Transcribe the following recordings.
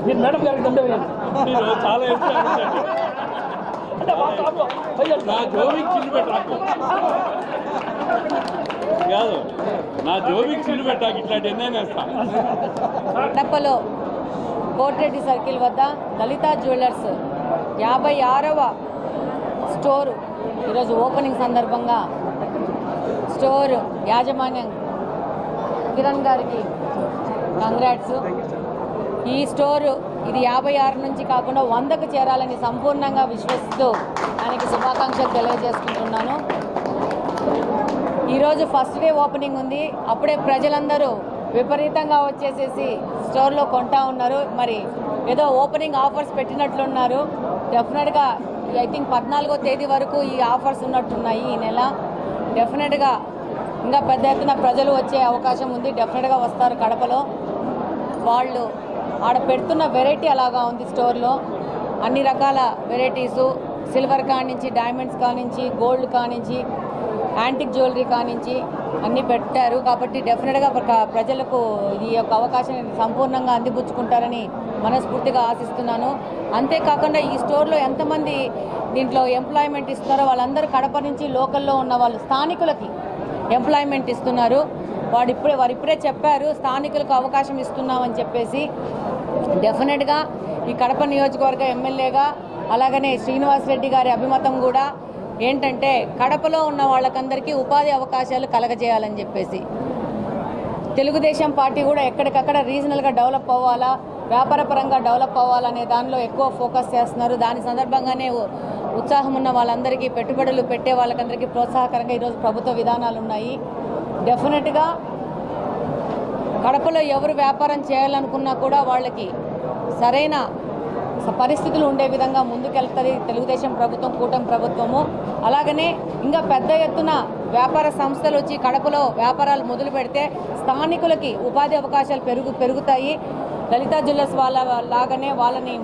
మీరు మేడం గారికి దండ వేయండి. చాలా అంటే నా జోబికి చిల్లు పెట్టాకు కాదు, నా జోబికి చిల్లు పెట్టాకు ఇట్లాంటి ఎన్నైనా వేస్తా. కడపలో కోటిరెడ్డి సర్కిల్ వద్ద లలిత జ్యువెలర్స్ 56వ స్టోరు ఈరోజు ఓపెనింగ్ సందర్భంగా స్టోర్ యాజమాన్యం కిరణ్ గారికి కంగ్రాట్స్. ఈ స్టోరు ఇది 56 నుంచి కాకుండా 100కు చేరాలని సంపూర్ణంగా విశ్వసిస్తూ ఆయనకి శుభాకాంక్షలు తెలియజేసుకుంటున్నాను. ఈరోజు ఫస్ట్ డే ఓపెనింగ్ ఉంది. అప్పుడే ప్రజలందరూ విపరీతంగా వచ్చేసేసి స్టోర్లో కొంటా ఉన్నారు. మరి ఏదో ఓపెనింగ్ ఆఫర్స్ పెట్టినట్లున్నారు. డెఫినెట్గా ఐ థింక్ 14వ తేదీ వరకు ఈ ఆఫర్స్ ఉన్నట్టున్నాయి ఈ నెల. డెఫినెట్గా ఇంకా పెద్ద ఎత్తున ప్రజలు వచ్చే అవకాశం ఉంది. డెఫినెట్గా వస్తారు కడపలో. వాళ్ళు ఆడ పెడుతున్న వెరైటీ అలాగా ఉంది స్టోర్లో. అన్ని రకాల వెరైటీసు, సిల్వర్ కానించి, డైమండ్స్ కానించి, గోల్డ్ కానించి, యాంటిక్ జ్యువెలరీ కానించి అన్నీ పెట్టారు. కాబట్టి డెఫినెట్గా ప్రజలకు ఈ యొక్క అవకాశాన్ని సంపూర్ణంగా అందిపుచ్చుకుంటారని మనస్ఫూర్తిగా ఆశిస్తున్నాను. అంతేకాకుండా ఈ స్టోర్లో ఎంతమంది దీంట్లో ఎంప్లాయ్మెంట్ ఇస్తున్నారో వాళ్ళందరూ కడప నుంచి లోకల్లో ఉన్న వాళ్ళు స్థానికులకి ఎంప్లాయ్మెంట్ ఇస్తున్నారు. వారు ఇప్పుడే చెప్పారు స్థానికులకు అవకాశం ఇస్తున్నామని చెప్పేసి. డెఫినెట్గా ఈ కడప నియోజకవర్గ ఎమ్మెల్యేగా అలాగనే శ్రీనివాస్ రెడ్డి గారి అభిమతం కూడా ఏంటంటే కడపలో ఉన్న వాళ్ళకందరికీ ఉపాధి అవకాశాలు కలగజేయాలని చెప్పేసి. తెలుగుదేశం పార్టీ కూడా ఎక్కడికక్కడ రీజనల్గా డెవలప్ అవ్వాలా, వ్యాపారపరంగా డెవలప్ అవ్వాలనే దానిలో ఎక్కువ ఫోకస్ చేస్తున్నారు. దాని సందర్భంగానే ఉత్సాహం ఉన్న వాళ్ళందరికీ, పెట్టుబడులు పెట్టే వాళ్ళకందరికీ ప్రోత్సాహకరంగా ఈరోజు ప్రభుత్వ విధానాలు ఉన్నాయి. డెఫినెట్గా కడపలో ఎవరు వ్యాపారం చేయాలనుకున్నా కూడా వాళ్ళకి సరైన పరిస్థితులు ఉండే విధంగా ముందుకెళ్తుంది తెలుగుదేశం ప్రభుత్వం, కూటమి ప్రభుత్వము. అలాగనే ఇంకా పెద్ద ఎత్తున వ్యాపార సంస్థలు వచ్చి కడపలో వ్యాపారాలు మొదలు పెడితే స్థానికులకి ఉపాధి అవకాశాలు పెరుగుతాయి. లలిత జ్యువెలర్స్ లాగానే వాళ్ళని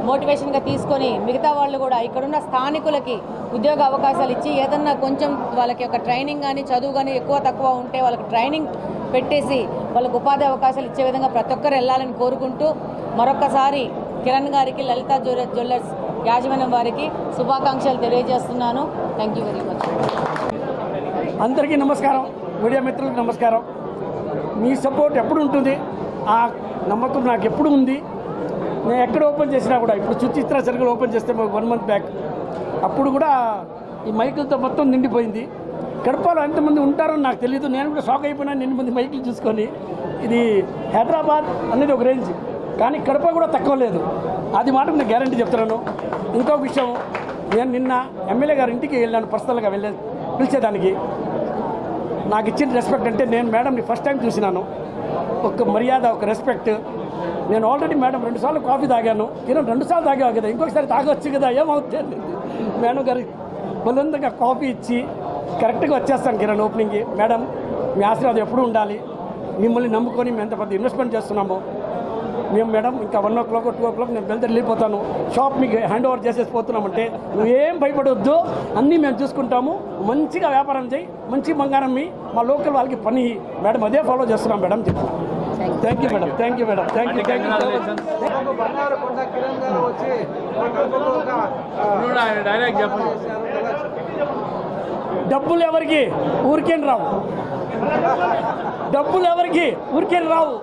మోటివేషన్గా తీసుకొని మిగతా వాళ్ళు కూడా ఇక్కడున్న స్థానికులకి ఉద్యోగ అవకాశాలు ఇచ్చి ఏదన్నా కొంచెం వాళ్ళకి ఒక ట్రైనింగ్ కానీ చదువు కానీ ఎక్కువ తక్కువ ఉంటే వాళ్ళకి ట్రైనింగ్ పెట్టేసి వాళ్ళకు ఉపాధి అవకాశాలు ఇచ్చే విధంగా ప్రతి ఒక్కరు వెళ్ళాలని కోరుకుంటూ మరొకసారి కిరణ్ గారికి, లలిత జ్యువెలర్స్ యాజమాన్యం వారికి శుభాకాంక్షలు తెలియజేస్తున్నాను. Thank you very much. అందరికీ నమస్కారం, మీడియా మిత్రులకు నమస్కారం. మీ సపోర్ట్ ఎప్పుడు ఉంటుంది, ఆ నమ్మకం నాకు ఎప్పుడు ఉంది. నేను ఎక్కడ ఓపెన్ చేసినా కూడా, ఇప్పుడు సుచిత్ర సర్కిల్ ఓపెన్ చేస్తే 1 month బ్యాక్, అప్పుడు కూడా ఈ మైకులతో మొత్తం నిండిపోయింది. కడపలో ఎంతమంది ఉంటారో నాకు తెలియదు. నేను కూడా షాక్ అయిపోయినా 8 మంది మైకులు చూసుకొని. ఇది హైదరాబాద్ అనేది ఒక రేంజ్, కానీ కడప కూడా తక్కువ లేదు. అది మాట నేను గ్యారంటీ చెప్తున్నాను. ఇంకొక విషయం, నేను నిన్న ఎమ్మెల్యే గారి ఇంటికి వెళ్ళాను పర్సనల్గా పిలిచేదానికి. నాకు ఇచ్చిన రెస్పెక్ట్ అంటే, నేను మేడంని ఫస్ట్ టైం చూసినాను. ఒక మర్యాద, ఒక రెస్పెక్ట్. నేను ఆల్రెడీ మేడం 2 సార్లు కాఫీ తాగాను. కిరణ్ 2 సార్లు తాగావు కదా, ఇంకొకసారి తాగొచ్చు కదా, ఏమవుతుంది. మేడం గారి బలంగా కాఫీ ఇచ్చి కరెక్ట్గా వచ్చేస్తాను కిరణ్ ఓపెనింగ్కి. మేడం మీ ఆశీర్వాదం ఎప్పుడూ ఉండాలి. మిమ్మల్ని నమ్ముకొని మేము ఎంత పెద్ద ఇన్వెస్ట్మెంట్ చేస్తున్నాము. మేము మేడం ఇంకా 1 o'clock 2 o'clock నేను బయలుదేరి వెళ్ళిపోతాను. షాప్ మీకు హ్యాండ్ ఓవర్ చేసేసి పోతున్నామంటే నువ్వేం భయపడవద్దు, అన్నీ మేము చూసుకుంటాము. మంచిగా వ్యాపారం చేయి, మంచి బంగారం మీ మా లోకల్ వాళ్ళకి పని. మేడం అదే ఫాలో చేస్తున్నాం మేడం చెప్తున్నాను. Thank you madam, thank you madam, thank you. డబ్బులు ఎవరికి ఊరికేం రావు, డబ్బులు ఎవరికి ఊరికేం రావు.